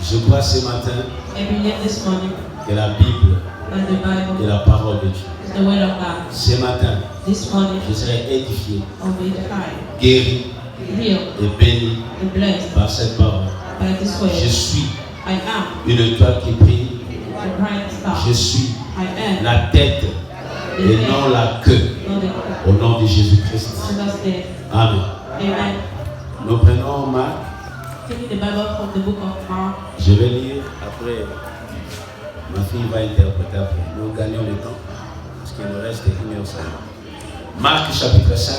Je crois ce matin que la Bible est la parole de Dieu. Ce matin, je serai édifié, guéri et béni par cette parole. Je suis une étoile qui brille. Je suis la tête et non la queue. Au nom de Jésus-Christ. Amen. Nous prenons Marc. Je vais lire après. Ma fille va interpréter après. Nous gagnons le temps. Parce qu'il nous reste 1h05. Marc chapitre 5.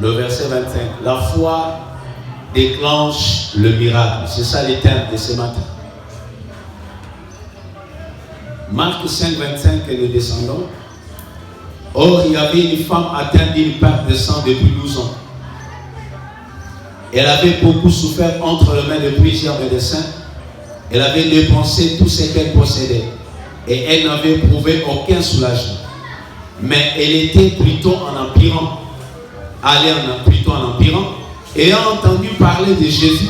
Le verset 25. La foi déclenche le miracle. C'est ça le thème de ce matin. Marc 5, 25 que nous descendons. Or, il y avait une femme atteinte d'une perte de sang depuis 12 ans. Elle avait beaucoup souffert entre les mains de plusieurs médecins. Elle avait dépensé tout ce qu'elle possédait. Et elle n'avait éprouvé aucun soulagement. Mais elle était plutôt en empirant. Plutôt en empirant. Ayant entendu parler de Jésus,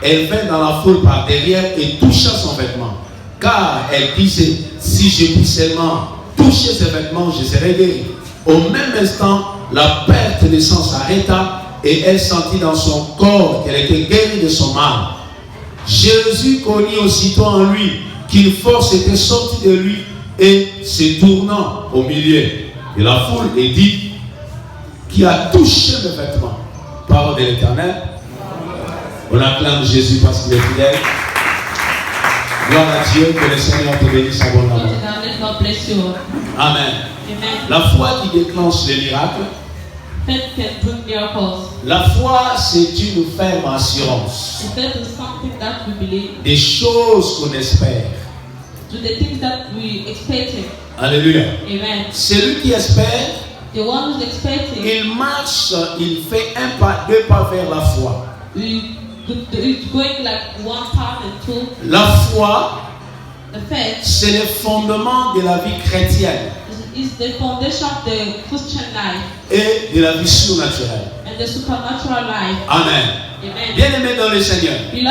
elle vint dans la foule par derrière et toucha son vêtement. Car elle disait, si je puis seulement toucher ses vêtements, je serai guéri. Au même instant, la perte de sang s'arrêta et elle sentit dans son corps qu'elle était guérie de son mal. Jésus connut aussitôt en lui qu'une force était sortie de lui et se tournant au milieu de la foule et dit, qui a touché mes vêtements? Parole de l'Éternel. On acclame Jésus parce qu'il est fidèle. Gloire à Dieu, que le Seigneur te bénisse abondamment. Amen. La foi qui déclenche les miracles. La foi, c'est une ferme assurance des choses qu'on espère. Alléluia. Celui qui espère, il marche, il fait un pas, deux pas vers la foi. La foi, c'est le fondement de la vie chrétienne et de la vie surnaturelle. Amen. Bien-aimé dans le Seigneur, il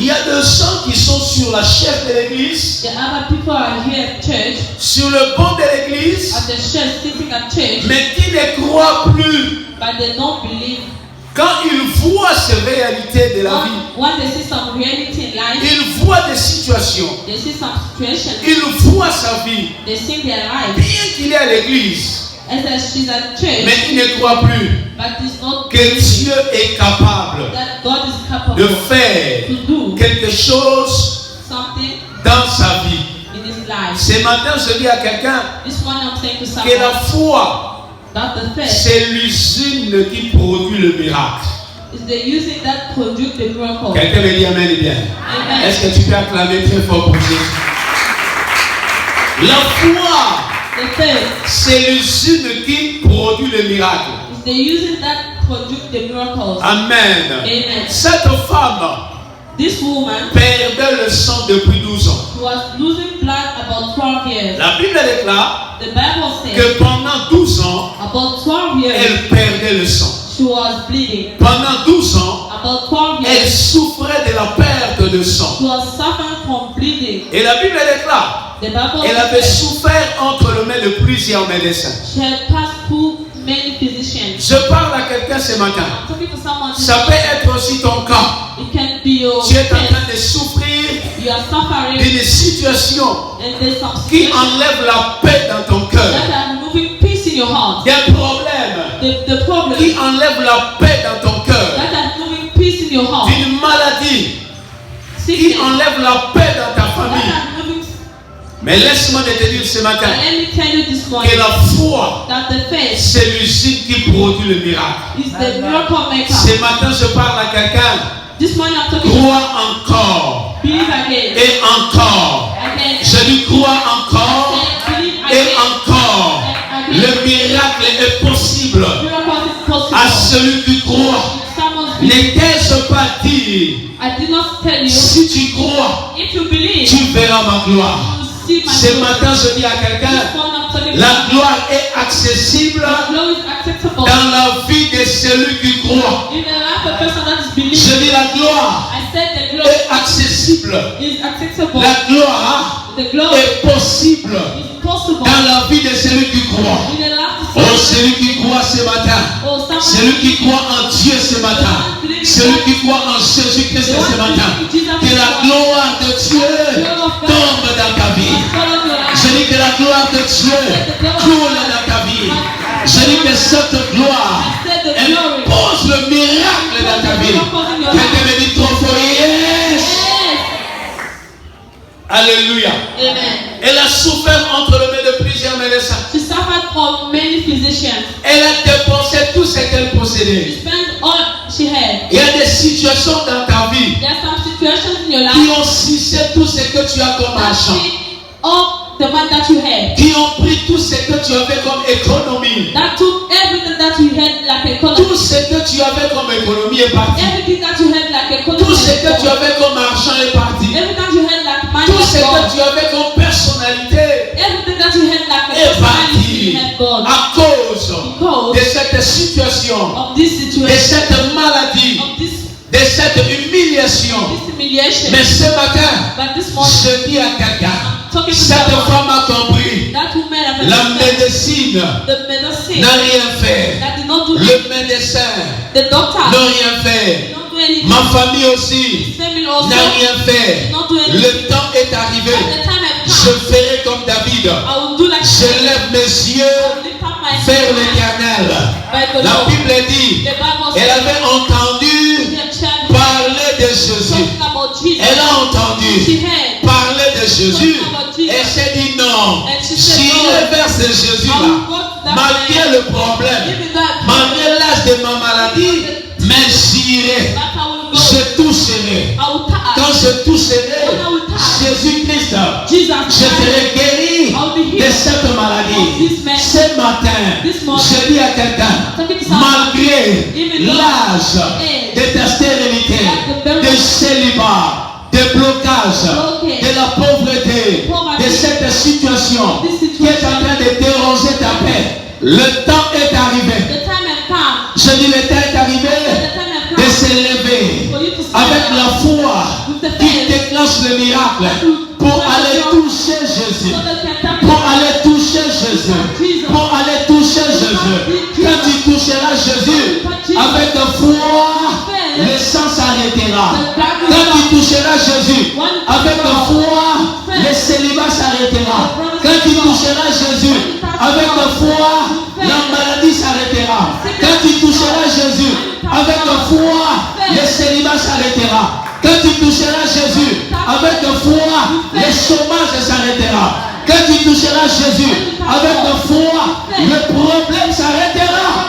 y a des gens qui sont sur la chaise de l'église, sur le banc de l'église, mais qui ne croient plus. Quand ils voient ces réalités de la vie, ils voient des situations, ils voient sa vie, bien qu'il est à l'église, mais il ne croit plus que Dieu est capable de faire quelque chose dans sa vie. Ce matin, je dis à quelqu'un que la foi, c'est l'usine qui produit le miracle. Quelqu'un me dit amen et bien. Est-ce que tu peux acclamer très fort pour Jésus? La foi, c'est l'usine qui produit le miracle. Amen. Cette femme perdait le sang depuis 12 ans. La Bible déclare que pendant 12 ans, elle perdait le sang. Pendant 12 ans, elle souffrait de la perte de sang. Et la Bible déclare qu'elle avait souffert entre les mains de plusieurs médecins. Je parle à quelqu'un ce matin. Ça peut être aussi ton cas. Tu es en train de souffrir d'une situation qui enlève la paix dans ton cœur. Des problèmes qui enlèvent la paix dans ton cœur. D'une maladie qui enlève la paix dans ta famille. Mais laisse-moi te dire ce matin que la foi, c'est l'usine qui produit le miracle. Ce matin, je parle à quelqu'un. Crois encore. Et encore. Je lui crois encore. Et encore. Le miracle est possible à celui qui croit. Ne t'ai-je pas dit, si tu crois, tu verras ma gloire. Ce matin, je dis à quelqu'un, la gloire est accessible dans la vie de celui qui croit. Je dis la gloire est accessible. La gloire est possible dans la vie de celui qui croit. Oh, celui qui croit ce matin, celui qui croit en Dieu ce matin, celui qui croit en Jésus-Christ ce matin, que la gloire de Dieu tombe dans ta vie. Je dis que la gloire de Dieu coule dans ta vie. Je dis que cette gloire impose le miracle dans ta vie. Quelqu'un me dit trop fort, yes. Alléluia. Amen. Elle a souffert entre les mains de plusieurs médecins. She suffered from many physicians. Elle a dépensé tout ce qu'elle possédait. She spent all she had. Il y a des situations dans ta vie There are some situations in your life qui ont sucé tout ce que tu as comme argent, all the money that you had, qui ont pris tout ce que tu avais comme économie. that took everything that you had like Tout economy. ce que tu avais comme économie est parti. Everything that you had like economy. Tout ce que tu avais comme argent est parti. Everything that you had like money. Tout ce is gone. que tu avais comme personnalité Everything that you had like a est personality parti had gone. à cause Because de cette situation, of this de situation, cette maladie, of this de cette humiliation. humiliation. Mais ce matin, But this morning, je dis à quelqu'un, talking to cette someone, femme a compris, that woman of la médecine the medicine n'a rien fait. that did not do Le médecin the doctor n'a rien fait. did not do anything. Ma famille aussi His family also n'a rien fait. did not do anything. Le temps est arrivé. At the time had Je come, ferai comme David. I will do like Je lève mes yeux I will lift up my vers hands l'Éternel. by the La Lord. Bible dit, The Bible elle says, avait entendu parler de Jésus. talking about Jesus. Elle a entendu She heard parler de Jésus. Elle s'est dit non. J'irai vers ce Jésus-là. Malgré le problème, malgré l'âge de ma maladie, mais j'irai. Je toucherai. Quand je toucherai Jésus-Christ, je serai guéri de cette maladie. Ce matin, je dis à quelqu'un, malgré l'âge de ta stérilité, de célibat, de blocage, de la pauvreté, de cette situation qui est en train de déranger ta paix, le temps est arrivé. The time had come. Je dis le temps est arrivé The time had de come se lever for you to stand avec up la foi with the qui faith déclenche le miracle pour aller toucher Jésus. so that you can tap Pour aller toucher Jésus. Pour aller toucher Jésus. Quand tu toucheras Jésus, avec foi, le sang s'arrêtera. Quand tu toucheras Jésus, avec foi, le célibat s'arrêtera. Quand tu toucheras Jésus, avec foi, la maladie s'arrêtera. Quand tu toucheras Jésus, avec foi, le célibat s'arrêtera. Quand tu toucheras Jésus, avec foi, le chômage s'arrêtera. Quand tu toucheras Jésus, avec foi, le problème s'arrêtera.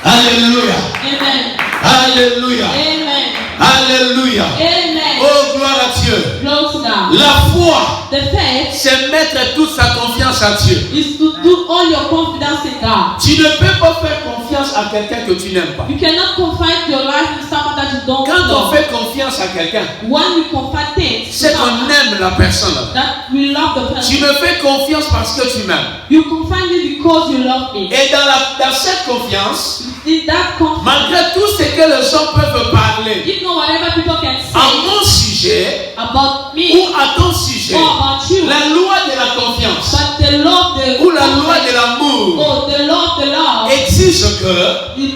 Alléluia. Amen. Alléluia. Amen. Alléluia. Amen. Oh, gloire à Dieu. Glory to God. La foi, The faith c'est mettre toute sa confiance à Dieu. is to do all your confidence in God. Tu ne peux pas faire confiance à quelqu'un que tu n'aimes pas. You cannot confide your life in someone that you don't Quand on know. fait confiance à quelqu'un, When you confide things, c'est qu'on aime la personne. that we love the Tu person. me fais confiance parce que tu m'aimes. You confide me because you love me. Et dans cette confiance, In that confidence, malgré tout ce que les gens peuvent parler even whatever people can à say mon sujet about ou me à ton sujet, or about you, la loi de la confiance but the love, ou la loi de l'amour oh, the love, exige que you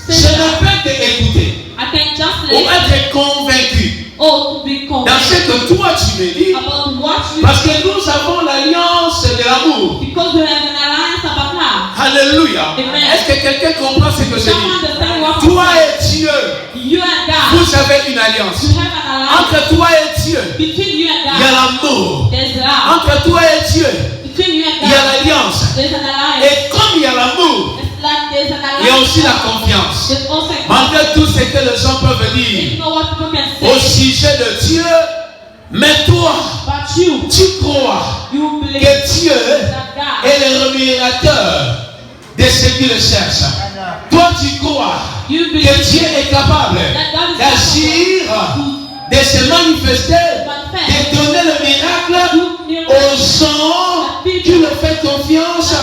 je say ne that peux t'écouter I can just ou let être convaincu oh, to be dans ce convinced que toi tu me dis, about what you parce que nous avons l'alliance de l'amour. because we have an alliance about love. Alléluia. Amen. Est-ce que quelqu'un comprend ce que je Someone dis? understand what Toi et Dieu, you and God, vous avez une alliance. you have an alliance Entre toi et Dieu, between you and il y a God. l'amour. There's love Entre toi et Dieu, between you and il y a God. l'alliance. There's an alliance. Et comme il y a l'amour, It's like there's an alliance. il y a aussi la confiance. There's also a Malgré tout ce que les gens peuvent you dire know what people can au say, sujet de Dieu, mais toi, but you tu crois believe que Dieu that God est le rémunérateur de ceux qui le cherchent. Toi, tu crois you que believe Dieu est capable that God is d'agir, de se manifester, de donner le miracle aux gens qui le font confiance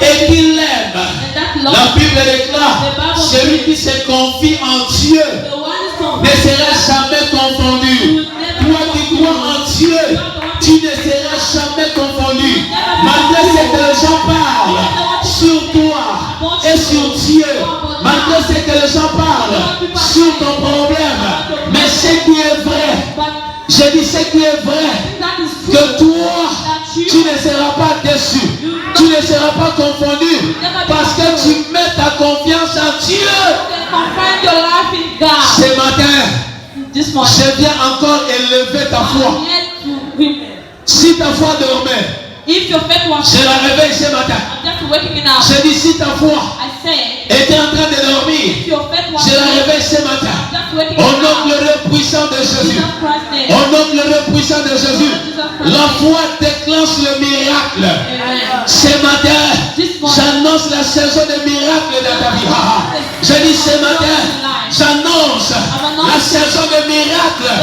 et qui l'aiment. and that love La Bible déclare, celui qui se confie en Dieu the one is ne confident sera malgré ce que les gens parlent sur ton problème, mais ce qui est vrai, je dis ce qui est vrai, que toi, tu ne seras pas déçu, tu ne seras pas confondu, parce que tu mets ta confiance en Dieu. Ce matin, je viens encore élever ta foi. Si ta foi dormait, je la réveille ce matin. Je dis si ta foi était en train de dormir, je la réveille ce matin. Au nom glorieux puissant de Jésus. Au nom glorieux puissant de Jésus. La foi déclenche le miracle. Ce matin, j'annonce la saison de miracles dans ta vie. Je dis ce matin, j'annonce la saison de miracles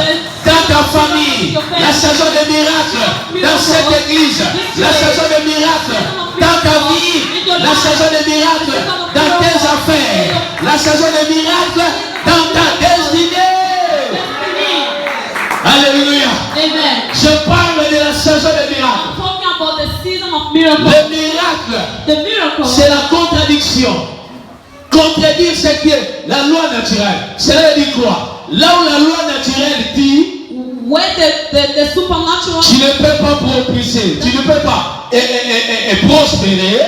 dans ta famille, la saison de miracles dans cette église, la saison de miracles dans ta vie, la saison de miracles dans tes affaires, la saison de miracles dans ta destinée. Alléluia. Je parle de la saison de miracles. Le miracle, c'est la contradiction. Contredire ce qui est la loi naturelle. Cela veut dire quoi? Là où la loi naturelle dit tu ne peux pas propulser, tu ne peux pas prospérer,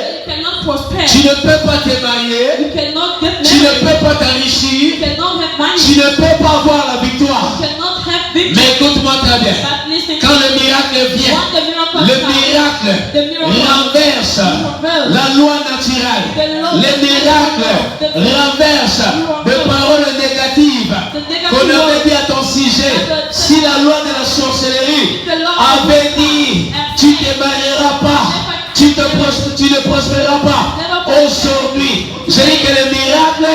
tu ne peux pas te marier, tu ne peux pas t'enrichir, tu ne peux pas avoir la victoire. Mais écoute-moi très bien, quand le miracle vient, le miracle renverse la loi naturelle. Le miracle renverse des paroles négatives qu'on avait dit à ton sujet. Si la loi de la sorcellerie avait dit tu ne te marieras pas, tu ne prospéreras pas, aujourd'hui, je dis que le miracle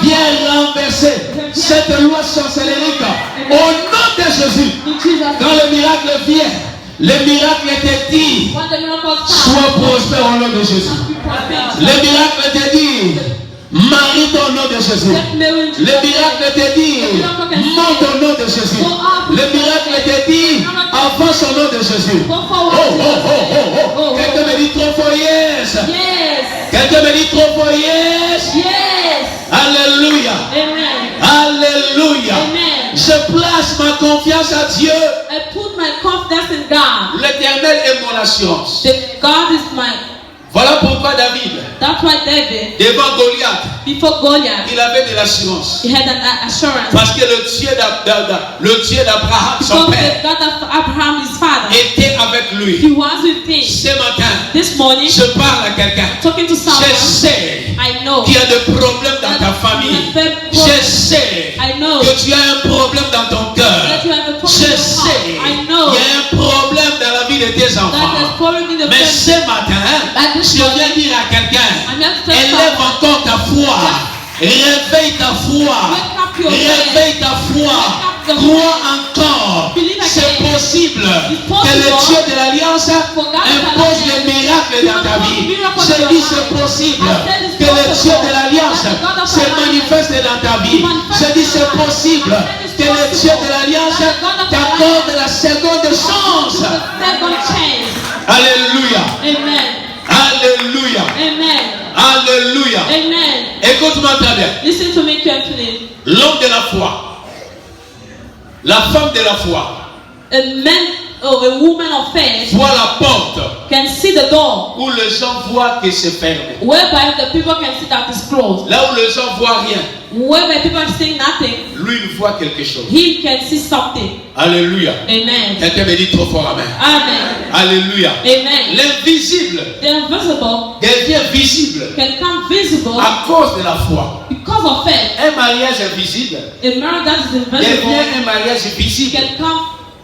vient renverser cette loi sorcellérique au nom de Jésus. Quand le miracle vient, le miracle te dit sois prospère au nom de Jésus. Le miracle te dit marie-toi au nom de Jésus. Le miracle te dit monte au nom de Jésus. Le miracle te dit avance au nom de Jésus. Oh. Quelqu'un me dit trop fort yes. Quelqu'un me dit trop fort yes. Alléluia. Alléluia. Je place ma confiance à Dieu. L'Éternel est mon assurance. Voilà pourquoi David, devant Goliath, il avait de l'assurance. Parce que le Dieu d'Abraham, son père, était avec lui. Ce matin, je parle à quelqu'un. Je sais qu'il y a des problèmes dans ta famille. Je sais que tu as un problème dans ton cœur. Je sais qu'il y a un problème dans la vie de tes enfants. Mais ce matin, je viens dire à quelqu'un, élève encore ta foi, réveille ta foi, réveille ta foi, crois encore. C'est possible que le Dieu de l'Alliance impose des miracles dans ta vie. Je dis c'est possible que le Dieu de l'Alliance se manifeste dans ta vie. Je dis c'est possible que le Dieu de l'Alliance t'accorde la seconde chance. Alléluia. Alléluia. Alléluia. Écoute-moi très bien. Listen to me carefully. L'homme de la foi, la femme de la foi, a man or a woman of faith voit la porte can see the door où les gens voient que c'est fermé. Whereby the people can see that it's closed. Là où les gens voient rien, whereby people are seeing nothing, lui il voit quelque chose. He can see something. Alléluia. Amen. Quelqu'un me dit trop fort amen. Amen. Alléluia. Amen. L'invisible The invisible devient visible can come visible à cause de la foi. Because of faith. Un mariage invisible A marriage that is invisible devient un mariage visible can come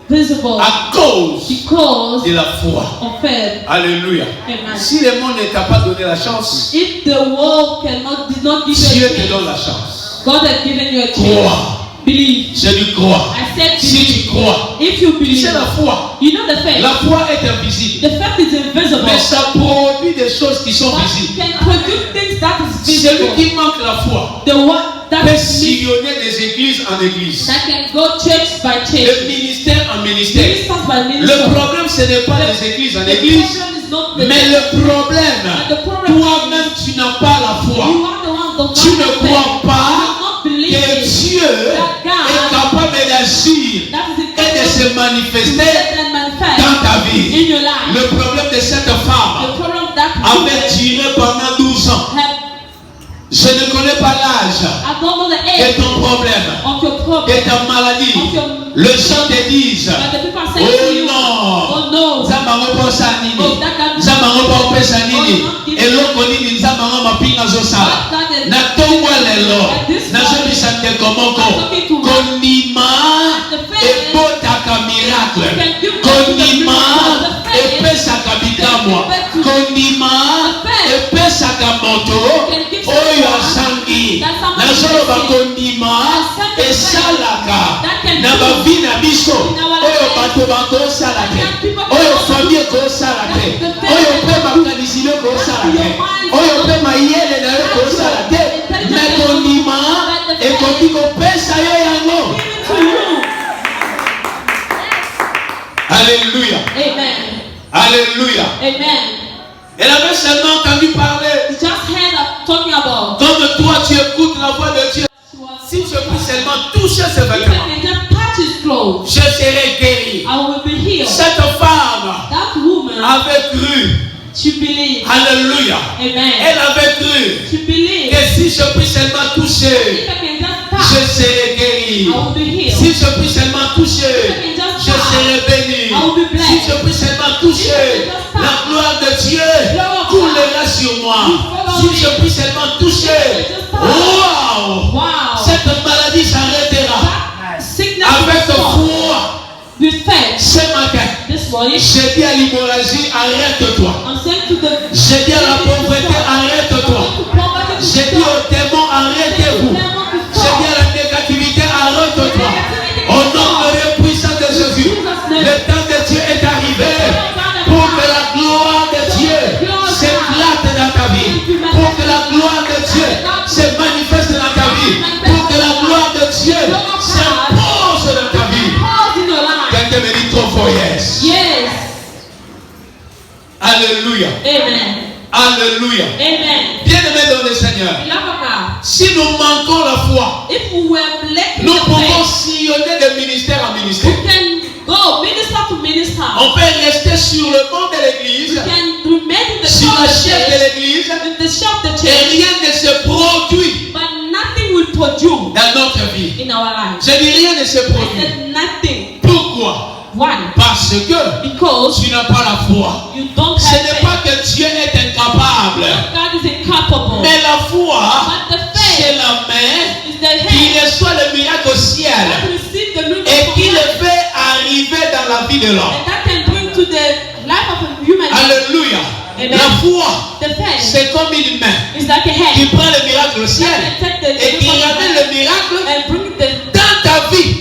visible à cause because de la foi. of faith. Alléluia. Amen. Si le monde ne t'a pas donné la chance, If the world did not give you Dieu a te chance, donne la chance. God has given you a chance. Crois. Believe. Je dis crois. I said Si believe. tu crois, If you believe, c'est la foi. you know the faith. La foi est invisible. The faith is invisible. Mais ça produit des choses qui sont But visibles. can produce things that is Celui visible. qui manque la foi The one that peut is sillonner des églises en églises, that can go church by de church. ministère en ministère. Ministers by Le ministers. problème, ce n'est pas les églises en The église, problem is not the mais le problème, the problem toi-même, tu n'as pas la foi. you are the one tu ne crois pas que Dieu est capable d'agir et de se manifester dans ta vie. Le problème de cette femme avait duré pendant 12 ans. Je ne connais pas l'âge de ton problème, de ta maladie. Les gens te disent, oh non, Zamango posa nini, Zamango posa nini, et l'autre nini, Zamango mapinga zosala. Na tongwa lelo, na jebi sante komoko, konima et botaka miracle, konima et pesaka bikamwa, konima et pesaka moto, oyo asangi, na zolo bakondima et salaka, na bavi na biso, oyo bato bako salake, oyo famille ko salake, oyo pe bakanisile ko salake, oyo pe mayele na yo ko salake, mais kondima et kondiko pesa yo yango. Alléluia. Amen. Alléluia. Amen. Elle avait seulement entendu parler. You just heard of talking about. Comme toi tu écoutes la voix de Dieu. Si je puis seulement toucher ses vêtements, je serai guéri. I will be healed. Cette femme That woman avait cru. She believed. Alléluia. Amen. Elle avait cru She believed. que si je puis seulement toucher, je serai guéri. Si je puis seulement toucher, je serai béni. Si je puis seulement toucher, la gloire de Dieu coulera sur moi. Si je puis seulement toucher, wow, cette maladie s'arrêtera. Avec foi, ce matin, j'ai dit à l'hémorragie, arrête-toi. J'ai dit à la pauvreté, arrête-toi. J'ai dit aux démons, arrêtez-vous. J'ai dit à la négativité, arrête-toi. Au nom de puissant de Jésus, le temps de Dieu est arrivé pour que la gloire de Dieu s'éclate dans ta vie, pour que la gloire de Dieu se manifeste dans ta vie, pour que la gloire de Dieu s'impose dans ta vie. Quelqu'un me dit trop fort, yes. Yes. Alléluia. Amen. Alléluia. Amen. Bien-aimé dans le Seigneur, si nous manquons la foi, nous pouvons sillonner de ministère en ministère. On peut rester sur le banc de l'église, sur la chaise de l'église, et rien ne se produit dans notre vie. Je dis rien ne se produit. Pourquoi? Parce que tu n'as pas la foi. Ce n'est pas que Dieu est incapable, mais la foi, c'est la main qui reçoit le miracle au ciel et qui le fait arriver dans la vie de l'homme. Alléluia. La foi, c'est comme une main qui prend le miracle au ciel et qui ramène le miracle dans ta vie.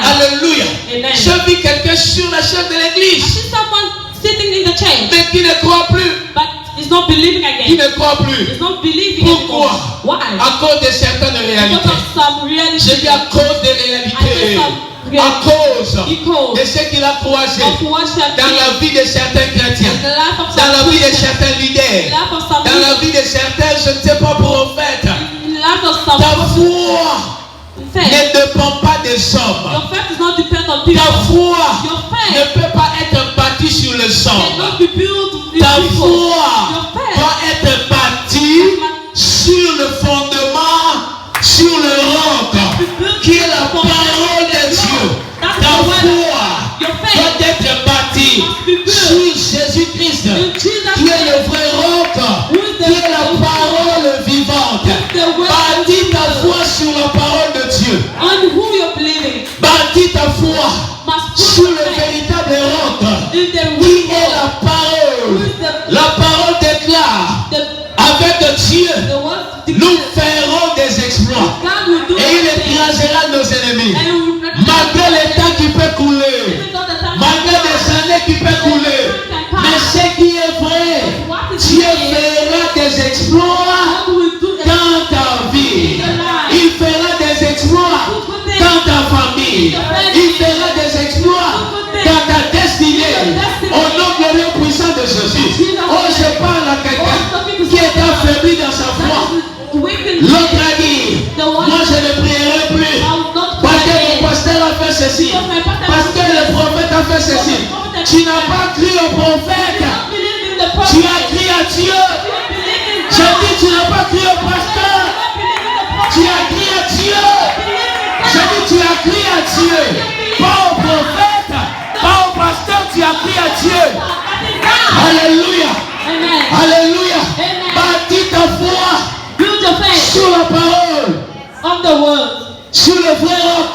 Alléluia. Je vis quelqu'un sur la chaise de l'église, mais qui ne croit plus. Qui ne croit plus. Pourquoi? À cause de certaines réalités. Je dis à cause des réalités. À cause de ce qu'il a croisé dans la vie de certains chrétiens, dans la vie de certains leaders, dans la vie de certains, je ne sais pas, prophètes. Ta foi ne dépend pas des hommes. Ta foi ne peut pas être bâtie sur le sol. Ta foi doit être bâtie sur le fondement, sur le roc, qui est la parole de Dieu. Ta foi doit être bâtie sur Jésus-Christ, qui est le vrai roc, qui est la parole vivante. Bâtis ta foi sur la parole de Dieu. Bâtis ta foi sur le véritable roc, qui est la parole. La parole déclare, avec Dieu, nous ferons des exploits. Et il écrasera nos ennemis. Malgré les temps qui peut couler, malgré les années qui peuvent couler, mais ce qui est vrai, Dieu fera des exploits dans ta vie. Il fera des exploits dans ta famille. Il fera des exploits dans ta destinée. Au nom glorieux puissant de Jésus. Oh, je parle à quelqu'un qui est affaibli dans sa foi. Tu n'as pas cru au prophète. Tu as cru à Dieu. J'ai dit, tu n'as pas cru au pasteur. Tu as cru à Dieu. J'ai dit, tu as cru à Dieu. Pas au prophète, pas au pasteur, tu as cru à Dieu. Alléluia. Alléluia. Bâtis ta foi sur la parole. On the word. Sur le vrai roc.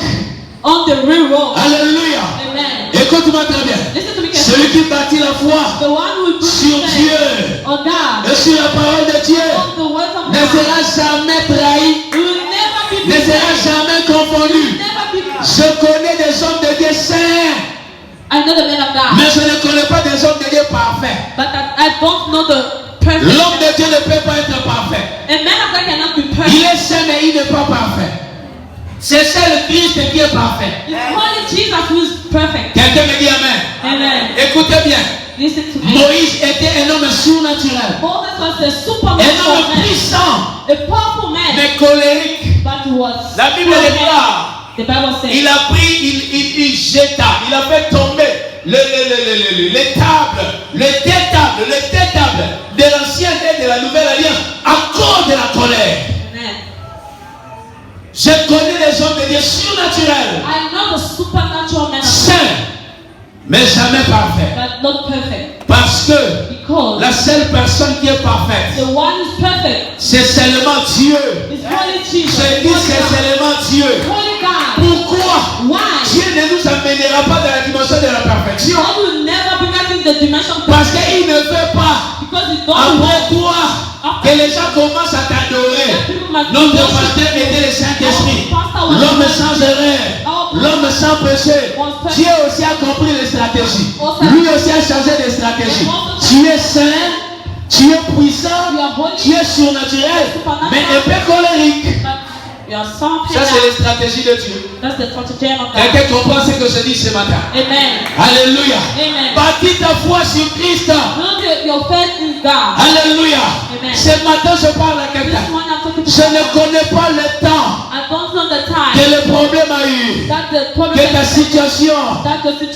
On the real rock. Alléluia. Amen. Écoute-moi très bien. Celui qui bâtit la foi sur Dieu et sur la parole de Dieu ne sera jamais trahi, ne sera jamais confondu. Je connais des hommes de Dieu saints, mais je ne connais pas des hommes de Dieu parfaits. L'homme de Dieu ne peut pas être parfait. Il est saint mais il n'est pas parfait. C'est ça le Christ qui est parfait. Quelqu'un me dit amen. Écoutez bien. Moïse était un homme surnaturel. Un homme puissant. Mais colérique. La Bible déclare. Il a pris, il jeta, il a fait tomber les tables de l'ancienne et de la nouvelle alliance à cause de la colère. Je connais les hommes de Dieu surnaturels. Saints, mais jamais parfaits. Parce que la seule personne qui est parfaite, c'est seulement Dieu. Je dis c'est seulement Dieu. Pourquoi Dieu ne nous amènera pas dans la dimension de la perfection? Parce qu'il ne veut pas, après toi, que les gens commencent à t'adorer. Notre pasteur était le Saint-Esprit, l'homme sans erreur, l'homme sans péché. Dieu aussi a compris les stratégies. Lui aussi a changé de stratégie. Tu es saint, tu es puissant, tu es surnaturel, mais un peu colérique. Ça c'est les stratégies de Dieu. Quelqu'un comprend ce que je dis ce matin? Amen. Alléluia. Bâtis ta foi sur Christ. Alléluia. Ce matin je parle à quelqu'un. Je ne connais pas le temps que le problème a eu, que ta situation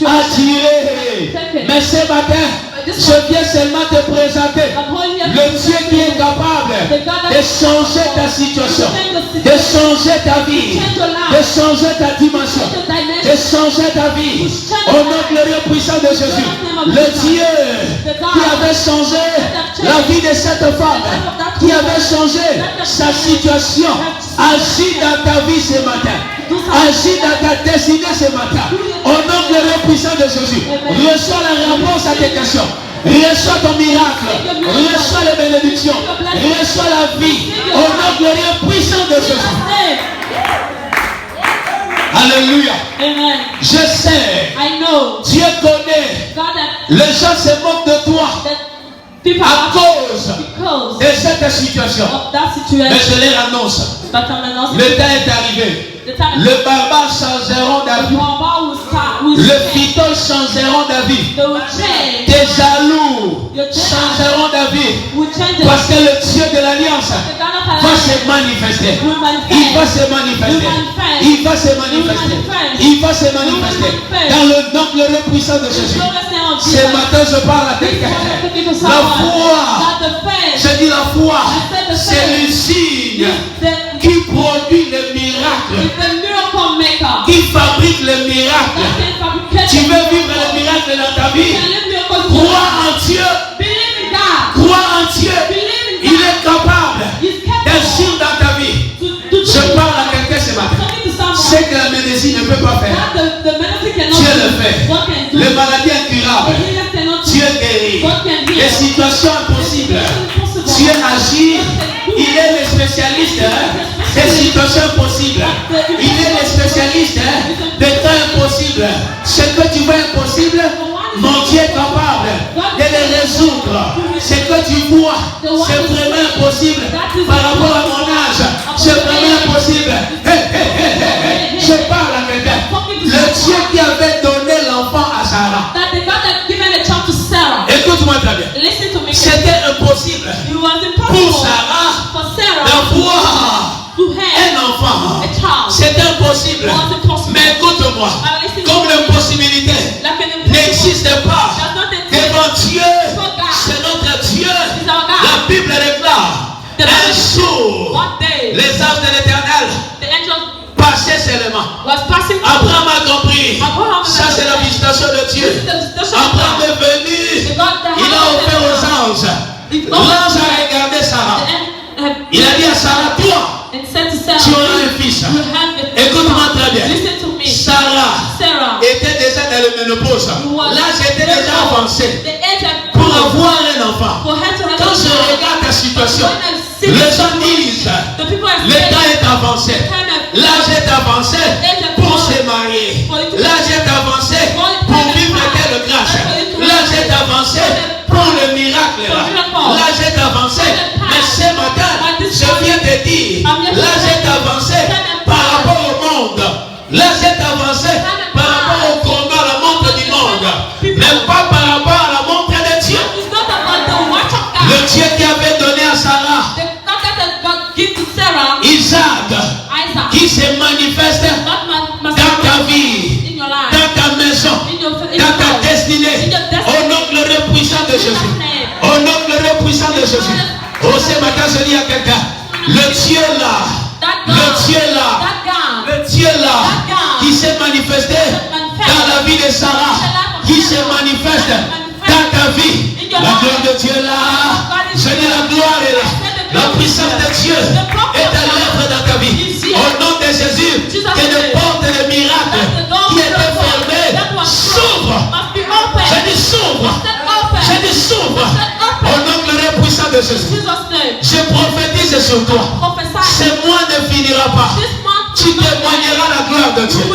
a tiré. Mais ce matin, je viens seulement te présenter le Dieu qui est capable de changer ta situation, de changer ta vie, de changer ta dimension, de changer ta vie. Au nom glorieux puissant de Jésus, le Dieu qui avait changé la vie de cette femme, qui avait changé sa situation, agit dans ta vie ce matin, agit dans ta destinée ce matin. Au nom glorieux puissant de Jésus, reçois la réponse à tes questions. Reçois ton miracle, reçois les bénédictions, reçois la vie. Au nom glorieux puissant de Jésus. Alléluia. Amen. Je sais. Dieu connaît. Les gens se moquent de toi à cause de cette situation. Mais je leur annonce. Le temps est arrivé. Le barbare changeront d'avis. Le fidèle changeront d'avis. Tes jaloux changeront d'avis. Parce que le Dieu de l'Alliance va se manifester. Il va se manifester. Il va se manifester. Il va se manifester. Dans le nom glorieux puissant de Jésus. Ce matin je parle à quelqu'un. La foi, je dis la foi, c'est le signe qui produit le miracle, qui fabrique le miracle. Tu veux vivre le miracle dans ta vie? Crois en Dieu. Crois en Dieu. Il est capable d'agir dans ta vie. Je parle à quelqu'un ce matin. C'est que la médecine ne peut pas faire. Dieu le fait. Les maladies incurables, Dieu guérit. Les situations impossibles, Dieu agit. Il est le spécialiste des situations impossibles. Il est le spécialiste des temps impossibles. Ce que tu vois impossible, mon Dieu est capable de les résoudre. Ce que tu vois, c'est vraiment impossible. Par rapport à mon âge, c'est vraiment impossible. Je parle à quelqu'un. Le Dieu qui avait donné l'enfant à Sarah. Écoute-moi très bien. C'était impossible pour Sarah d'avoir un enfant. C'est impossible. Mais écoute-moi, comme l'impossibilité n'existe pas Un jour, les anges de l'Éternel passaient seulement. Abraham a compris. Ça, c'est la visitation de Dieu. Abraham est venu. Il a offert aux anges. L'ange a regardé Sarah. Il a dit à Sarah, toi, tu auras un fils. Écoute-moi très bien. Sarah était déjà dans le ménopause. L'âge était déjà avancé pour avoir un enfant. Quand je regarde ta situation, les gens disent, le temps est avancé. L'âge est avancé pour se marier. L'âge est avancé pour vivre telle grâce. L'âge est avancé pour le miracle. L'âge est avancé. Mais ce matin, je viens te dire, l'âge est avancé par rapport au monde. L'âge est avancé par rapport au combat, la montre du monde. Mais pas par rapport à la montre de Dieu. Le Dieu qui avait donné à Sarah Isaac, qui se manifeste dans ta vie, dans ta maison, dans ta destinée. Au nom glorieux puissant de Jésus. Au nom glorieux puissant de Jésus. Oh, ce matin, je dis à quelqu'un, le Dieu là, qui s'est manifesté dans la vie de Sarah, qui se manifeste dans ta vie. La gloire de Dieu là, je dis la gloire est là. La puissance de Dieu est à l'œuvre dans ta vie. Au nom de Jésus, que les portes de miracles qui étaient fermées s'ouvrent. Je dis s'ouvre. Je dis s'ouvre. Au nom glorieux puissant de Jésus. Je prophétise sur toi. Ce mois ne finira pas. Tu témoigneras la gloire de Dieu.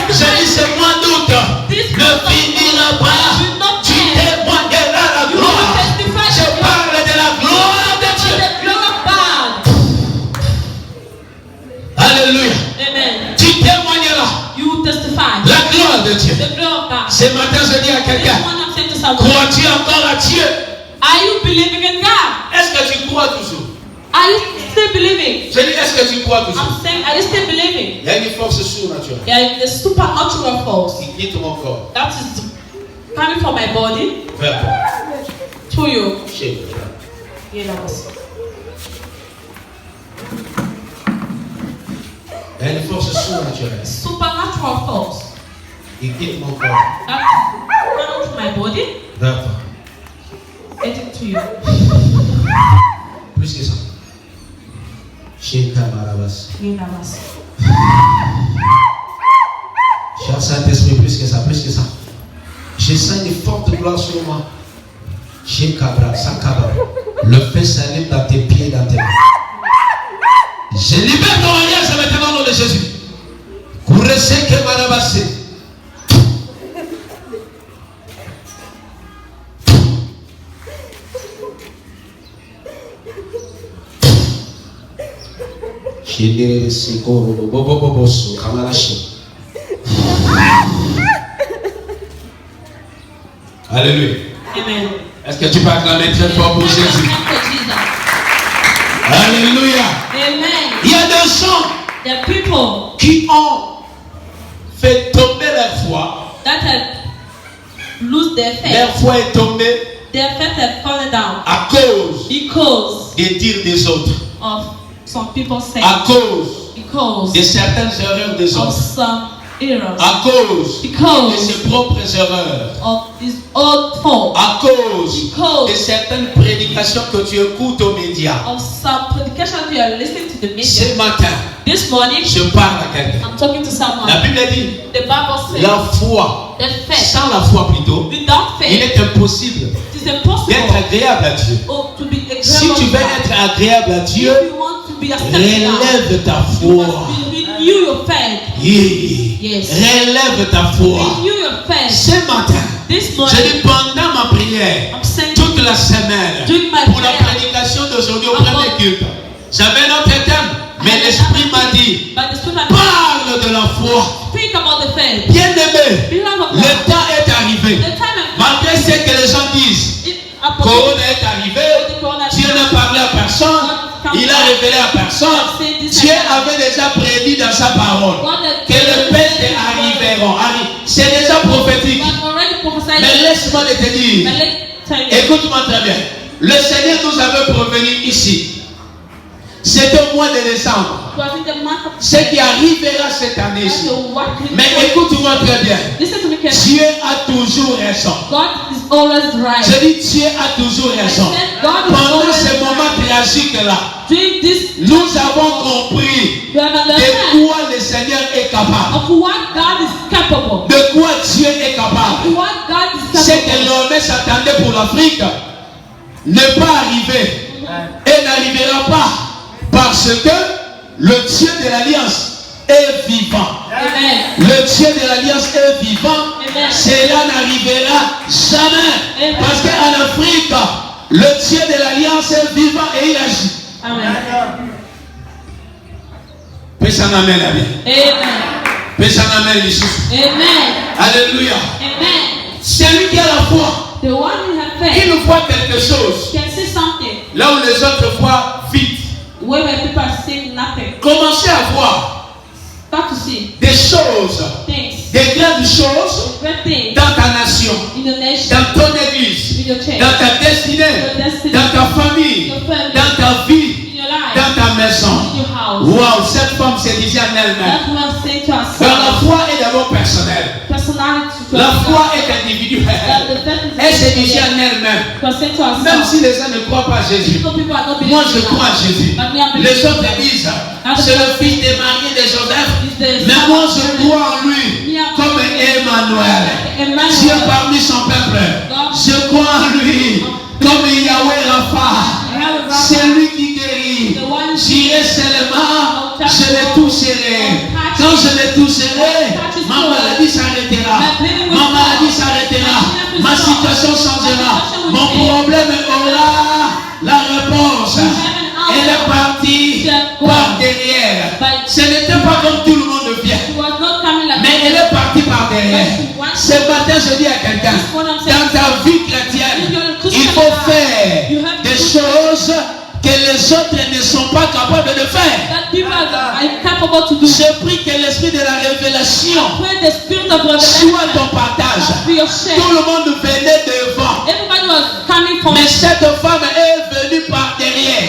Je dis ce mois d'août ne finira pas. Tu témoigneras la gloire. Je parle de la gloire de Dieu. Alléluia. Amen. Tu témoigneras la gloire de Dieu. Ce matin, je dis à quelqu'un, crois-tu encore à Dieu? Are you believing in God? Est-ce que tu crois toujours? Are you still believing? Je dis, est-ce que tu crois toujours? I'm saying, are you still believing? Il y a une force surnaturelle. Yeah, the supernatural force. Qui quitte mon corps. That is coming from my body Vers toi. to you. Chez toi. Yeah, that was. Il y a une force surnaturelle. Supernatural force. Qui quitte mon corps. That's coming to my body. Vers toi. Getting to you. Plus que ça. Chez Kamarabas. Yeah, that was. Cher Saint-Esprit, plus que ça, plus que ça. Je sens une forte gloire sur moi. Chez Kabra, Sakaba. Le feu s'allume dans tes pieds, dans tes mains. Je libère ton alliance maintenant au nom de Jésus. Kourese Kemarabase. Alléluia. Amen. Est-ce que tu peux acclamer très fort pour Jésus? Alléluia. Amen. Il y a des gens qui ont fait tomber leur foi. That have lose their faith. Leur foi est tombée. Their faith have fallen down. À cause because des dires des autres. Of some people saying. À cause de certaines erreurs des autres. Some errors. À cause de ses propres erreurs. Of his own fault. À cause de certaines prédications que tu écoutes aux médias. Of some predication you are listening to the media. Ce matin, this morning, je parle à quelqu'un. I'm talking to someone. La Bible dit, the Bible says, la foi, the faith, sans la foi plutôt, without faith, il est impossible d'être agréable à Dieu. To be si tu veux être agréable à Dieu, relève ta foi. Your faith. Yes. Relève ta foi. Ce matin, je dis pendant ma prière, toute la semaine, pour la prédication d'aujourd'hui au premier culte, j'avais notre thème, mais l'Esprit m'a dit, parle de la foi. Bien aimé, le temps est arrivé. Malgré ce que les gens disent, Corona est arrivé, Dieu n'a parlé à personne, il a révélé à personne. Dieu avait déjà prédit dans sa parole que les pestes arriveront. C'est déjà prophétique. Mais laisse-moi te dire, écoute-moi très bien. Le Seigneur nous avait prévenu ici C'était au mois de décembre. Ce qui arrivera cette année-ci. Mais écoute-moi très bien. Dieu a toujours raison. Je dis Dieu a toujours raison. Pendant ces moments tragiques-là, nous avons compris de quoi le Seigneur est capable. De quoi Dieu est capable. C'est que l'homme s'attendait pour l'Afrique ne pas arriver et n'arrivera pas parce que le Dieu de l'Alliance est vivant. Amen. Le Dieu de l'Alliance est vivant. Amen. Cela n'arrivera jamais. Amen. Parce qu'en Afrique, le Dieu de l'Alliance est vivant et il agit. Amen. Pèse en amène. Amen. Pèse en amène les choses. Amen. Alléluia. Amen. C'est lui qui a la foi. The one who has faith. Il voit quelque chose. Can see something. Là où les autres voient vite. Where people see nothing. Commencez à voir des choses, des grandes choses dans ta nation, dans ton église, dans ta destinée, dans ta famille, dans ta vie, dans ta maison. Wow, cette femme se disait en elle-même. La foi est d'abord personnelle. La foi est individuelle. Elle se disait en elle-même. Même si les gens ne croient pas à Jésus, moi je crois à Jésus. Les autres disent, c'est le fils de Marie et de Joseph. Mais moi je crois en lui comme Emmanuel. Dieu parmi son peuple. Je crois en lui comme Yahweh Rapha. C'est lui qui guérit. J'irai seulement, je le toucherai. Quand je le toucherai, ma maladie s'arrêtera. Ma maladie s'arrêtera. Ma situation changera. Mon problème aura la réponse. Elle est partie par derrière. Ce n'était pas comme tout le monde vient. Mais elle est partie par derrière. Ce matin, je dis à quelqu'un, dans ta vie chrétienne, il faut faire des choses que les autres ne sont pas capables de faire. Je prie que l'esprit de la révélation soit ton partage. Tout le monde venait devant. Mais cette femme est venue par derrière.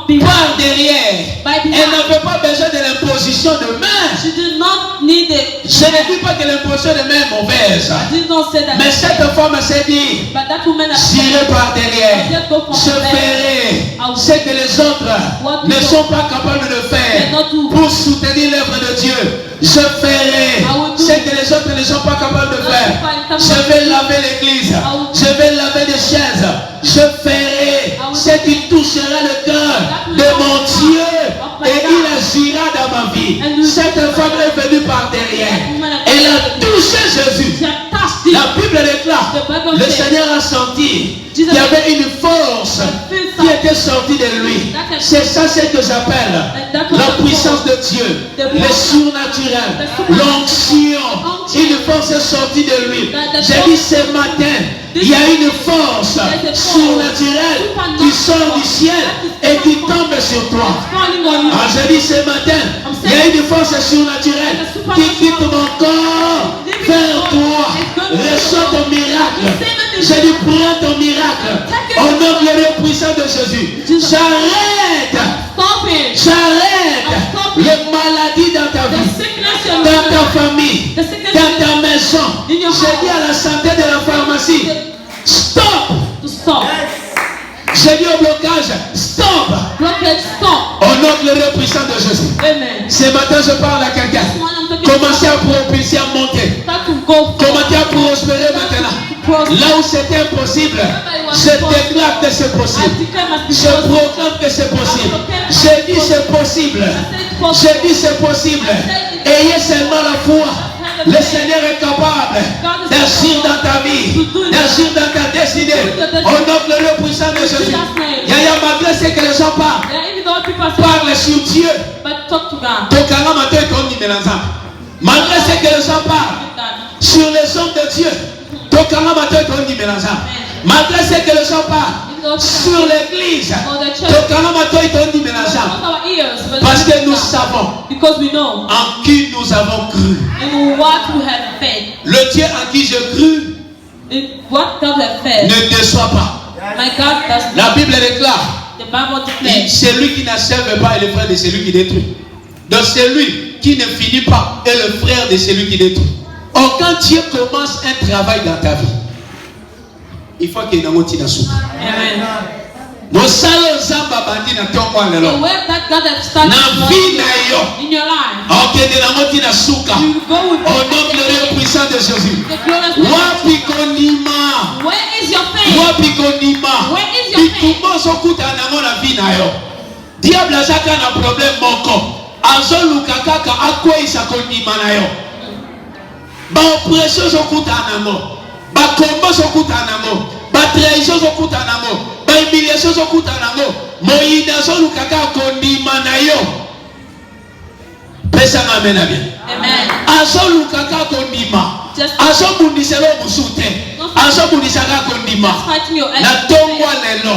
Par derrière. Elle n'avait pas besoin de l'imposition de main. Je ne dis pas que l'imposition de main est mauvaise. Mais cette femme s'est dit, j'irai par derrière. Je ferai ce que les autres ne sont pas capables de faire pour soutenir l'œuvre de Dieu. Je ferai ce que les autres ne sont pas capables de faire. Je vais laver l'église. Je vais laver des chaises. Je ferai ce qui touchera le cœur de mon Dieu et il agira dans ma vie. Cette femme est venue par derrière. Elle a touché Jésus. La Bible déclare, le Seigneur a senti qu'il y avait une force qui était sortie de lui. C'est ça ce que j'appelle la puissance de Dieu, le surnaturel, l'onction. Une force est sortie de lui. J'ai dit ce matin, il y a une force surnaturelle qui sort du ciel et qui tombe sur toi. Alors j'ai dit ce matin, il y a une force surnaturelle qui quitte mon corps vers toi. Reçois ton miracle. J'ai dit prends ton miracle. Au nom glorieux puissant de Jésus. J'arrête les maladies dans ta vie, dans ta famille, dans ta maison. J'ai dit à la santé de la pharmacie, stop. J'ai dit au blocage, stop. Au nom glorieux puissant de Jésus. Amen. Ce matin je parle à quelqu'un. Commencez à propulser, à monter. Commencez à prospérer maintenant. Là où c'était impossible, je déclare que c'est possible. Je proclame que c'est possible. Je dis c'est possible. Je dis c'est possible. Ayez seulement la foi. Le Seigneur est capable d'agir dans ta vie, d'agir dans ta destinée. Au nom de le puissant de Jésus. Malgré ce que les gens parlent sur Dieu. Malgré ce que les gens parlent sur les hommes de Dieu. Malgré ce que les gens parlent sur l'église, parce que nous savons en qui nous avons cru. Le Dieu en qui je cru ne déçoit pas. La Bible déclare Celui qui n'achève pas est le frère de celui qui détruit. Donc celui qui ne finit pas est le frère de celui qui détruit. Or quand Dieu commence un travail dans ta vie, il faut qu'il y ait un outil dans soupe. Amen. The work that God has started in your life, you go with au nom glorieux puissant de Jésus. Where is your faith? Where is your faith? Diable a un problème moko. Azoluka kaka akwesa kondima na yo. Ba oppression zokuta nango. Ba combo zokuta nango. Ba trahison zokuta nango. Ba humiliation zokuta nango. Moïda zoluka kaka kondima na yo. Pesa amen bien. Amen. Azoluka kaka kondima. Azobundiselo busute. Azobundisaka kondima. Na tongwa lelo.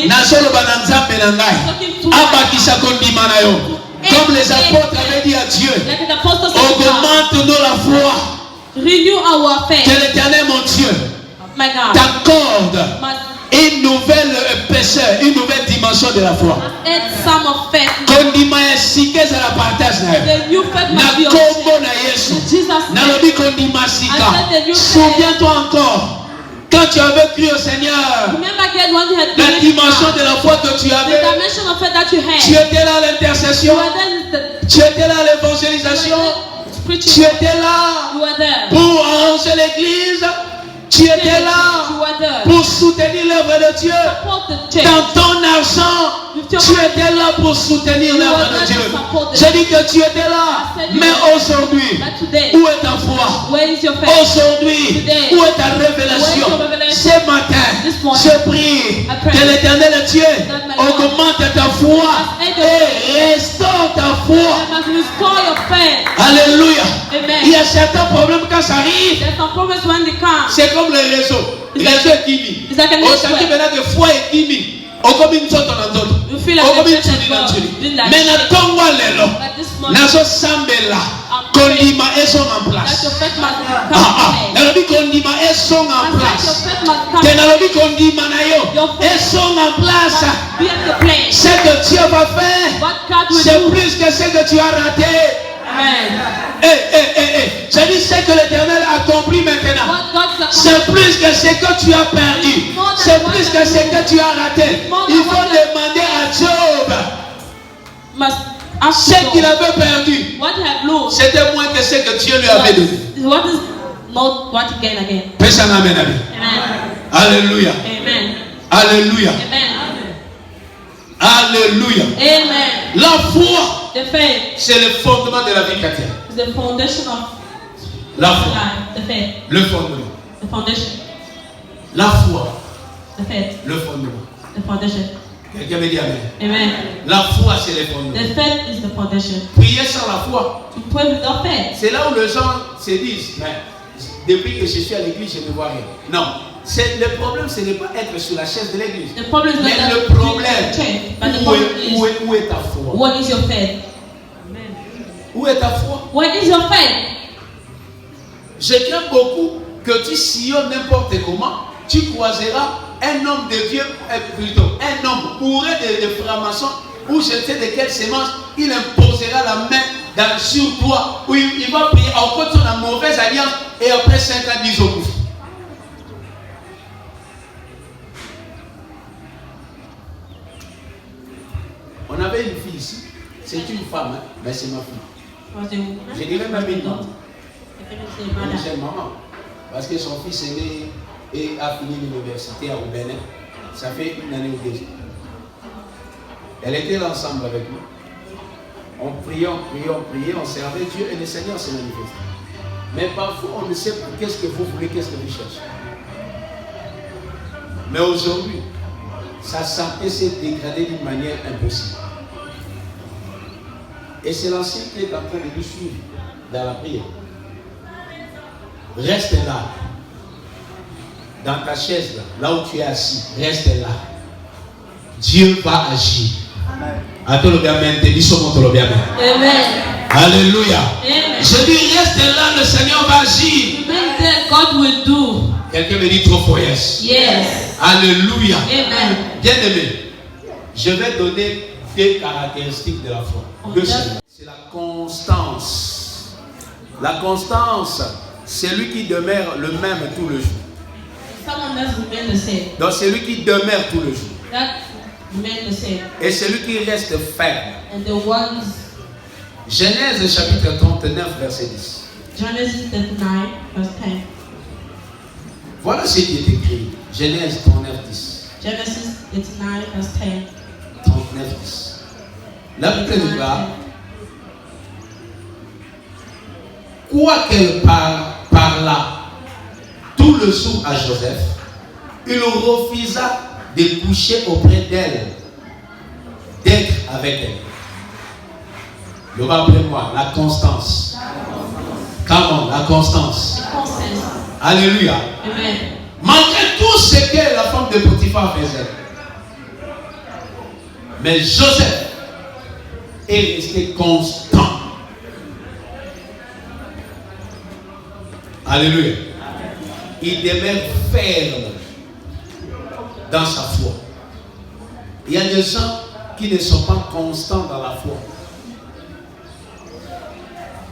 Na solo bananzambe na ngai. Abakisa kondima na yo. Comme les apôtres avaient dit à Dieu, augmente-nous la foi. Renew our faith. Que l'Éternel, mon Dieu, t'accorde une nouvelle épaisseur, une nouvelle dimension de la foi. Kondima esike za la partage na kombo na Yesu. Na lobi kondima sika. Souviens-toi encore. Quand tu avais cru au Seigneur, la dimension de la foi que tu avais, tu étais là à l'intercession, tu étais là à l'évangélisation, tu étais là pour arranger l'église, tu étais là pour soutenir l'œuvre de Dieu. Dans ton argent, tu étais là pour soutenir l'œuvre de Dieu. J'ai dit que tu étais là, mais aujourd'hui, où est ta foi? Aujourd'hui, où est ta révélation? Ce matin, je prie que l'Éternel Dieu augmente ta foi et restaure ta foi. Alléluia. Il y a certains problèmes quand ça arrive. C'est comme le réseau. Le réseau est kimi. Au chacun maintenant de foi est kimi. Au comme une sorte en d'autres. Au comme une sorte en d'autres. Mais na tongwa lelo. Nazo sambela. Kondima et son en place. Nalobi kondima et son en place. Nalobi kondima na yo et son en place. Ce que Dieu va faire, c'est plus que ce que tu as raté. Je dis ce que l'Éternel a accompli maintenant. C'est plus que ce que tu as perdu. C'est plus que ce que tu as raté. Il faut demander à Job. Ce qu'il avait perdu, c'était moins que ce que Dieu lui avait donné. Amen. Alléluia. Alléluia. Alléluia. La foi, c'est le fondement de la vie chrétienne. La foi. Le fondement. La foi. Le fondement. Quelqu'un me dit amen. Amen. La foi, c'est le fondement. The faith is the foundation. Prier sans la foi. To pray without faith. C'est là où les gens se disent, mais depuis que je suis à l'église, je ne vois rien. Non. Le problème, ce n'est pas être sur la chaise de l'église. Mais le problème, où est ta foi? What is your faith? Où est ta foi? What is your faith? Je crains beaucoup que tu sillonnes n'importe comment, tu croiseras un homme de Dieu, plutôt un homme bourré de francs-maçons, ou je ne sais de quelle sémence, il imposera la main sur toi, où il va prier en contre la mauvaise alliance, et après 5 ans, 10 au bout. On avait une fille ici, c'est une femme, hein? Mais c'est ma fille. Je dirais même une tante. C'est maman. Parce que son fils est né et a fini l'université au Bénin. Ça fait 1 année ou 2 ans. Elle était là ensemble avec nous. On priait, on servait Dieu et le Seigneur s'est manifesté. Mais parfois on ne sait pas qu'est-ce que vous voulez, qu'est-ce que vous cherchez. Mais aujourd'hui, sa santé s'est dégradée d'une manière impossible. Et c'est l'ancien qui est en train de nous suivre dans la prière. Reste là. Dans ta chaise, là où tu es assis. Reste là. Dieu va agir. Amen. Alléluia. Je dis, reste là, le Seigneur va agir. God will do. Quelqu'un me dit trop fort, yes. Yes. Alléluia. Amen. Bien aimé. Je vais donner deux caractéristiques de la foi. C'est la constance. La constance, c'est lui qui demeure le même tout le jour. Donc c'est lui qui demeure tout le jour. Et c'est lui qui reste ferme. Genèse chapitre 39 verset 10. Genesis 39 verse 10. Voilà ce qui est écrit. Genèse 39 10. Genesis 39 verse 10. 39 10. La Bible nous dit, quoiqu'elle parla tout le jour à Joseph, il refusa de coucher auprès d'elle, d'être avec elle. Le rappelez-moi, la constance. Comment? La constance. Alléluia. Amen. Malgré tout ce que la femme de Potiphar faisait, mais Joseph est resté constant. Alléluia. Il demeure ferme dans sa foi. Il y a des gens qui ne sont pas constants dans la foi.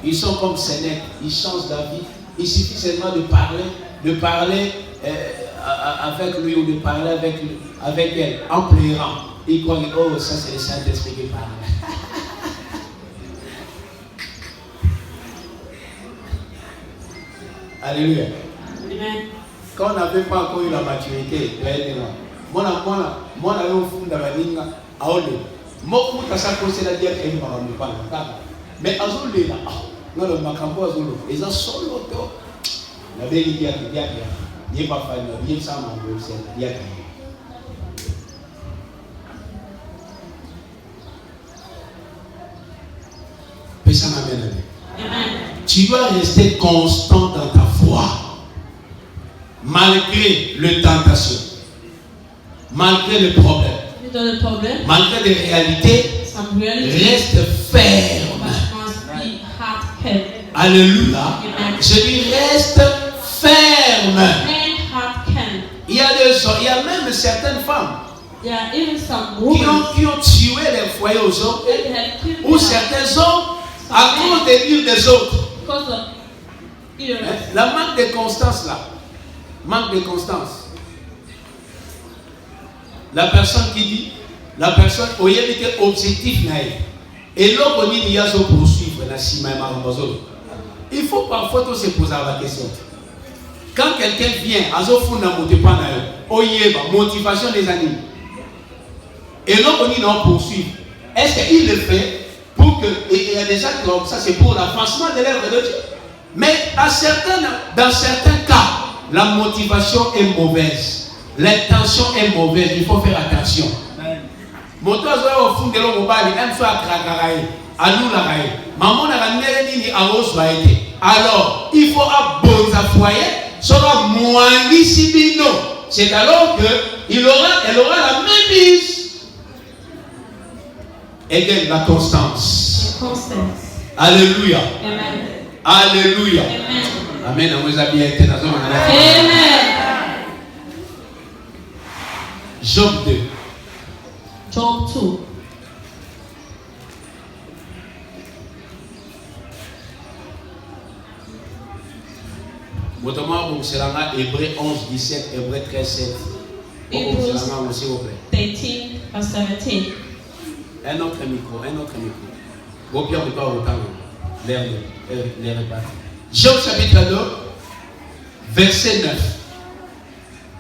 Ils sont comme Sénèque, ils changent d'avis. Il suffit seulement de parler avec lui ou de parler avec elle en pleurant. Ils croient que oh, ça c'est le Saint-Esprit qui parle. Alléluia. Amen. Quand on n'avait pas encore eu la maturité, moi, mais non, le macambo azolo, ils ont solo to. La vérité il pas fait bien ça mon c'est bien. Tu dois rester constant dans ta foi, malgré les tentations, malgré les problèmes, malgré les réalités, reste ferme. Alléluia. Je dis reste ferme. Il y a des gens, il y a même certaines femmes qui ont tué les foyers aux hommes, ou certains hommes à cause des livres des autres. La manque de constance là. Manque de constance. La personne qui dit, la personne au yéli objectif naïf. Et là, on dit qu'il y a poursuivre la cima et marambazolo. Il faut parfois se poser la question. Quand quelqu'un vient à Zofuna Motepana, motivation des animaux. Et là, on dit non poursuivre. Est-ce qu'il le fait pour que. Et il y a des gens comme ça, c'est pour l'avancement de l'œuvre de Dieu. Mais dans certains cas, la motivation est mauvaise. L'intention est mauvaise. Il faut faire attention. Motozo au fond de l'eau mobile, même soit à Kragaraï, à nous la raï. Maman n'a pas dit à Oswaïté. Alors, il faut à bon foyer, sera moins discipliné. C'est alors qu'elle aura la même mise. Et la constance. Alléluia. Amen. Alléluia. Amen. Amen. Job 2. Job 2. C'est Hébreu 11, 17, Hébreu 13, 7. Hebrews 13, verse 17. Un autre micro. Bon, Pierre, ne pas autant. L'air réparti. Job chapitre 2, verset 9.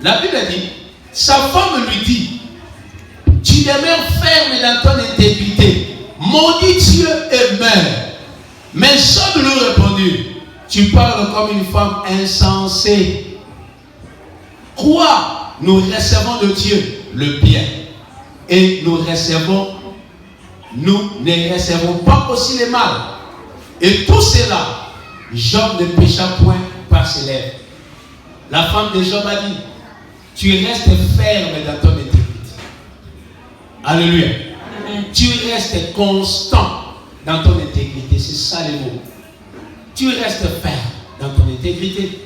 La Bible dit, sa femme lui dit, tu demeures ferme dans ton intégrité. Maudit Dieu et meurs. Mais Job lui répondit, tu parles comme une femme insensée. Quoi? Nous recevons de Dieu le bien. Et nous ne recevons pas aussi le mal. Et tout cela, Job ne pécha point par ses lèvres. La femme de Job a dit, tu restes ferme dans ton intégrité. Alléluia. Amen. Tu restes constant dans ton intégrité. C'est ça le mot. Tu restes ferme dans ton intégrité.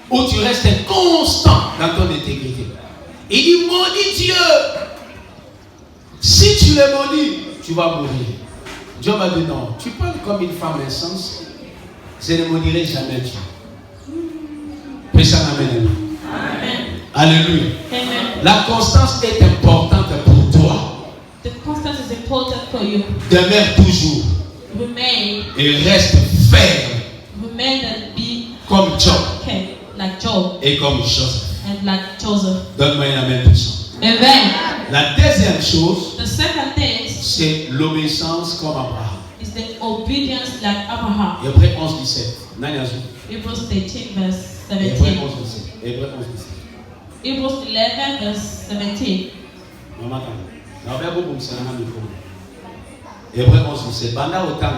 Ou tu restes constant dans ton intégrité. Il dit, maudit Dieu est maudit, tu vas mourir. Job a dit non, tu parles comme une femme insensée. Je ne maudirai jamais Dieu. Amen. Alléluia. Amen. La constance est importante pour toi. The constance is important for you. Demeure toujours. Remain. Et reste ferme. Remain and be comme Job. Okay, like Job. Et comme Joseph. And like Joseph. Donne-moi un amen puissant. Amen. La deuxième chose, the second thing, c'est l'obéissance comme Abraham. Is the obedience like Abraham. Hébreux 11, 17. Hebrews 13 verse 17. Hébreux 11, 17. Hébreux 11, 17. Hebrews 11 verse 17. Maman, Hébreux 11, 17. Banda autant,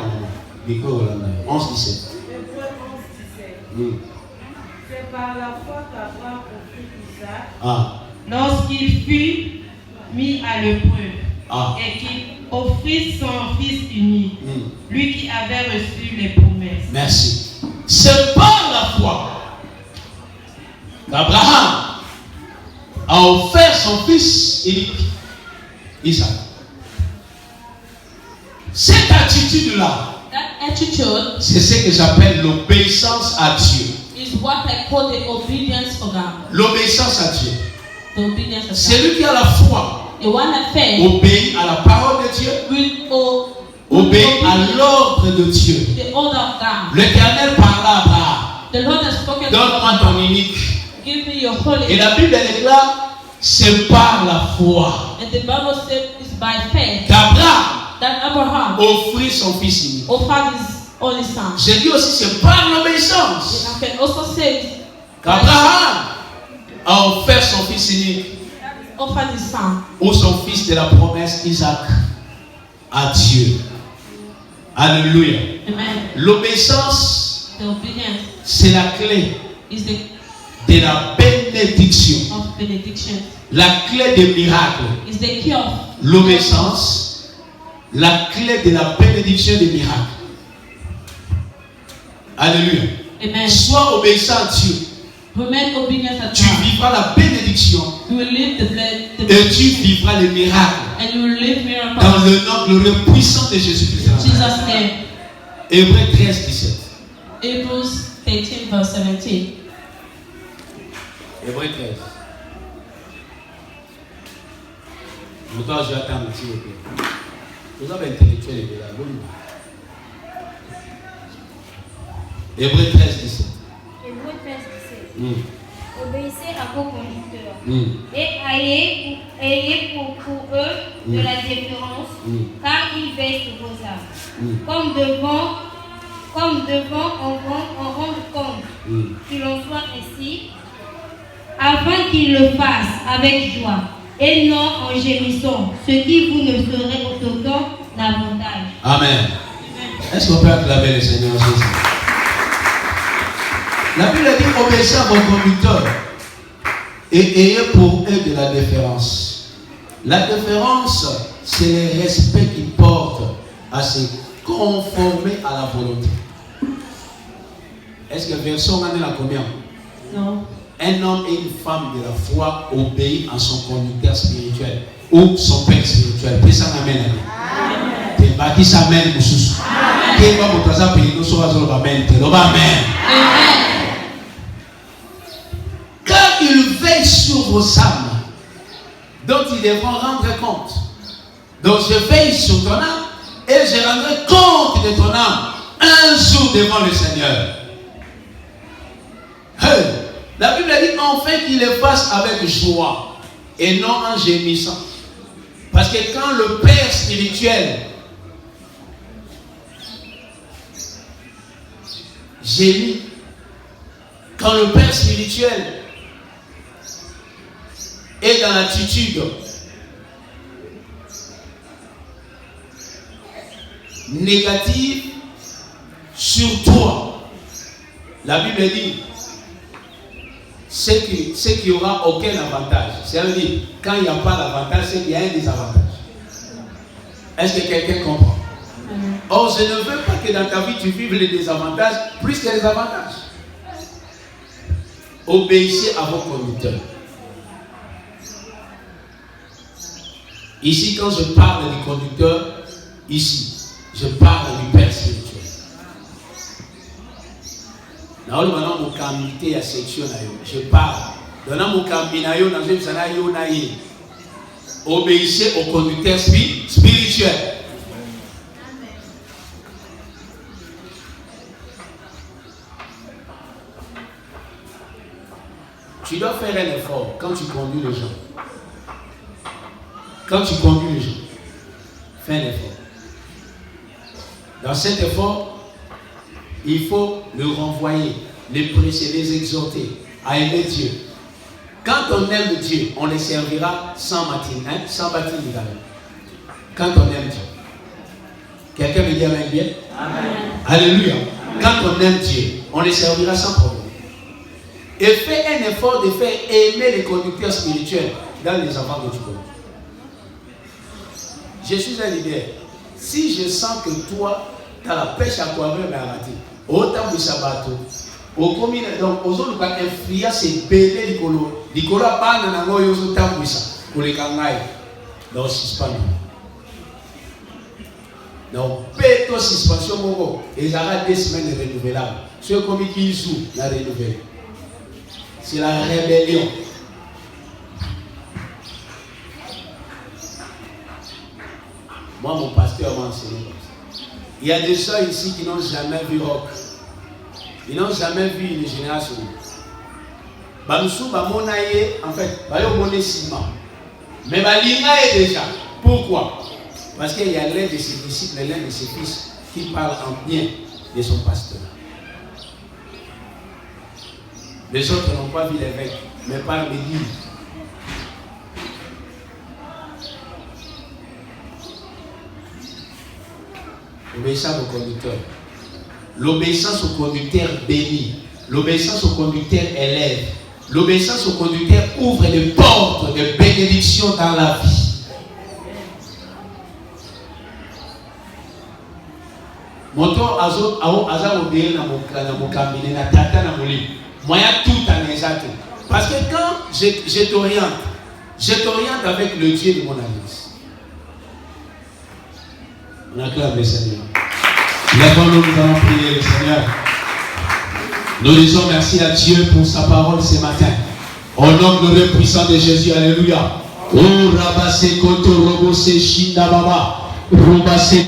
11, 17. C'est par la foi qu'Abraham offrit Isaac. Ah. Lorsqu'il fut mis à l'épreuve et qu'il offrit son fils unique, lui qui avait reçu les promesses. Merci. C'est par la foi qu'Abraham a offert son fils unique, Isaac. Cette attitude-là, c'est ce que j'appelle l'obéissance à Dieu. Is what I call the obedience for God. L'obéissance à Dieu. Celui qui a la foi obéit à la parole de Dieu, obéit à l'ordre de Dieu. L'Éternel parla à Abraham. Donne-moi ton unique. Et la Bible déclare, c'est par la foi qu'Abraham offrit son fils unique. J'ai dit aussi, c'est par l'obéissance qu'Abraham a offert son fils unique, ou son fils de la promesse Isaac, à Dieu. Alléluia. L'obéissance, c'est la clé de la bénédiction. La clé des miracles. L'obéissance, la clé de la bénédiction des miracles. Alléluia. Sois obéissant à Dieu. Tu vivras la bénédiction et tu vivras les miracles dans le nom glorieux puissant de Jésus-Christ. Hébreux 13, 17. Hebrews 13 verse 17. Hébreux 13. Maintenant, je vais attendre, s'il vous plaît. Vous avez intellectuel et de la bonne. Hébreux 13, 17. Hébreux 13, 17. Obéissez à vos conducteurs et ayez pour eux de la déférence, car ils veillent sur vos âmes. Comme devant en rendre compte qu'il en soit ainsi, afin qu'ils le fassent avec joie et non en gémissant, ce qui vous ne ferait aucun avantage. Amen. Est-ce qu'on peut acclamer le Seigneur Jésus? La Bible dit obéissez à vos conducteurs et ayez pour eux de la déférence. La déférence, c'est le respect qu'ils portent à se conformer à la volonté. Est-ce que verset on en est là combien? Non. Un homme et une femme de la foi obéissent à son conducteur spirituel ou son père spirituel. Puis ça m'amène. Amen. Car il veille sur vos âmes, dont ils devront rendre compte. Donc je veille sur ton âme et je rendrai compte de ton âme un jour devant le Seigneur. Hey, la Bible dit enfin qu'il le fasse avec joie et non en gémissant. Parce que quand le Père spirituel gémit, quand le Père spirituel est dans l'attitude négative sur toi, la Bible dit c'est qu'il n'y aura aucun avantage. C'est-à-dire, quand il n'y a pas d'avantage, c'est qu'il y a un désavantage. Est-ce que quelqu'un comprend? Or, je ne veux pas que dans ta vie tu vives les désavantages plus que les avantages. Obéissez à vos conducteurs. Ici, quand je parle du conducteur, ici, je parle du Père spirituel. Je parle. Obéissez au conducteur spirituel. Tu dois faire un effort quand tu conduis les gens. Quand tu conduis les gens, fais un effort. Dans cet effort, il faut le renvoyer, les prêcher, les exhorter à aimer Dieu. Quand on aime Dieu, on les servira sans baptême, sans baptême. Quand on aime Dieu. Quelqu'un me dit amen bien? Amen. Alléluia. Quand on aime Dieu, on les servira sans problème. Et fais un effort de faire aimer les conducteurs spirituels dans les enfants que tu connais. Je suis un leader. Si je sens que toi, tu as la pêche à quoi même arrêter, autant de sabato, au commun, donc, aux autres, quand influer ces bébés d'Icolo, l'Icolo a pas dans la moyenne, aux autres, pour les kangaïs. Donc, suspendu. Donc, péto suspension, et j'arrête 2 semaines de renouvelable. Ceux qui jouent, la renouvelle. C'est la rébellion. Moi, mon pasteur m'a enseigné comme ça. Il y a des gens ici qui n'ont jamais vu rock. Ils n'ont jamais vu une génération. Bamsou, Bamonaye, en fait, Bayomoné Sima. Mais Balina est déjà. Pourquoi? Parce qu'il y a l'un de ses disciples, l'un de ses fils, qui parle en bien de son pasteur. Les autres n'ont pas vu l'évêque, mais parlent l'église. L'obéissance au conducteur. L'obéissance au conducteur bénit. L'obéissance au conducteur élève. L'obéissance au conducteur ouvre des portes de bénédiction dans la vie. Moto azo obéir na mokambine na tata na moli. Moya tout en exact. Parce que quand je t'oriente avec le Dieu de mon alliance. On acclame le Seigneur. Lève-nous, nous allons prier le Seigneur. Nous disons merci à Dieu pour sa parole ce matin. Au nom glorieux puissant de Jésus, alléluia. Oh, Rabase Koto Robose Shinda Baba. Robase